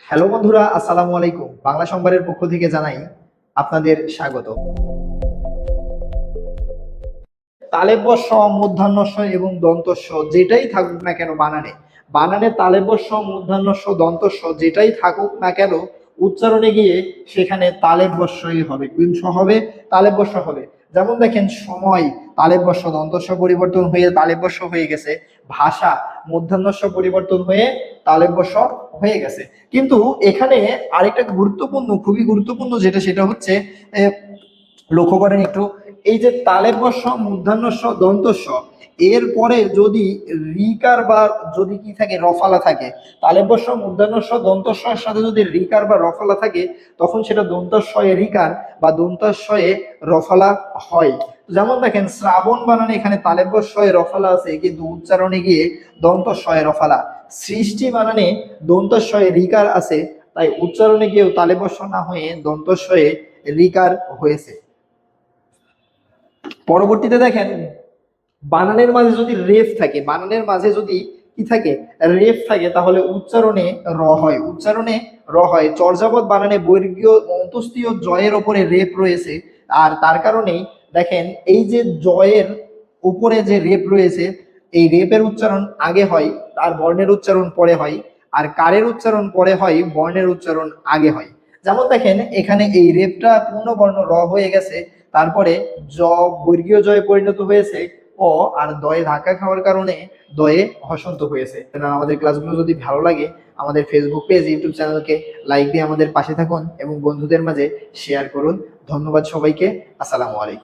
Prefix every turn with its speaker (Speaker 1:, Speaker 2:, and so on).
Speaker 1: Hello বন্ধুরা, আসসালামু আলাইকুম। বাংলা সংবাদের পক্ষ থেকে জানাই আপনাদের স্বাগত। তালেব স, মূর্ধন্য ষ এবং দন্ত স যেটাই থাকুক না কেন বানানে, তালেব স, মূর্ধন্য ষ, দন্ত স যেটাই থাকুক না কেন উচ্চারণে গিয়ে সেখানে তালেব বর্ষই হবে, কোন স হবে? তালেব বর্ষ হবে। যেমন দেখেন, সময় তালেব বর্ষ দন্ত স পরিবর্তন হয়ে তালেব বর্ষ হয়ে গেছে। ভাষা মূর্ধন্য ষ পরিবর্তন হয়ে তালেব বর্ষ হয়ে গেছে। কিন্তু এখানে আরেকটা গুরুত্বপূর্ণ, খুবই গুরুত্বপূর্ণ যেটা, সেটা হচ্ছে লক্ষ্য করেন একটু, এই যে তালেব স, মূর্ধন্য ষ, দন্ত স, এর পরে যদি রিকার বা যদি কি থাকে, রফালা থাকে, তালেব স, মূর্ধন্য ষ, দন্ত স এর সাথে যদি রিকার বা রফালা থাকে, তখন সেটা দন্তাশয়ে রিকার বা দন্তাশয়ে রফালা হয়। যেমন দেখেন, শ্রাবণ বানানে এখানে তালেব শয়ে রফালা আছে, কিন্তু উচ্চারণে গিয়ে দন্তস্বয়ে রফালা। সৃষ্টি বানানে দন্তস্বয়ে রিকার আছে, তাই উচ্চারণে গিয়েও তালেব স না হয়ে দন্তস্বয়ে রিকার হয়েছে। পরবর্তীতে দেখেন, বানানের মাঝে যদি রেফ থাকে, বানানের মাঝে যদি কি থাকে, রেফ থাকে, তাহলে উচ্চারণে র হয়, উচ্চারণে র হয়। চর্যাপদ বানানে বর্গীয় অন্তস্থীয় জয়ের ওপরে রেফ রয়েছে, আর তার কারণেই দেখেন এই যে জয়ের উপরে যে রেপ রয়েছে, এই রেপের উচ্চারণ আগে হয়, আর বর্ণের উচ্চারণ পরে হয়, আর কারের উচ্চারণ পরে হয়, বর্ণের উচ্চারণ আগে হয়। যেমন দেখেন, এখানে এই রেপটা পূর্ণ বর্ণ র হয়ে গেছে, তারপরে জ বর্গীয় জয়ে পরিণত হয়েছে অ, আর দয়ে ধাক্কা খাওয়ার কারণে দয়ে হসন্ত হয়েছে। আমাদের ক্লাসগুলো যদি ভালো লাগে, আমাদের ফেসবুক পেজ, ইউটিউব চ্যানেলকে লাইক দিয়ে আমাদের পাশে থাকুন এবং বন্ধুদের মাঝে শেয়ার করুন। ধন্যবাদ সবাইকে। আসসালামু আলাইকুম।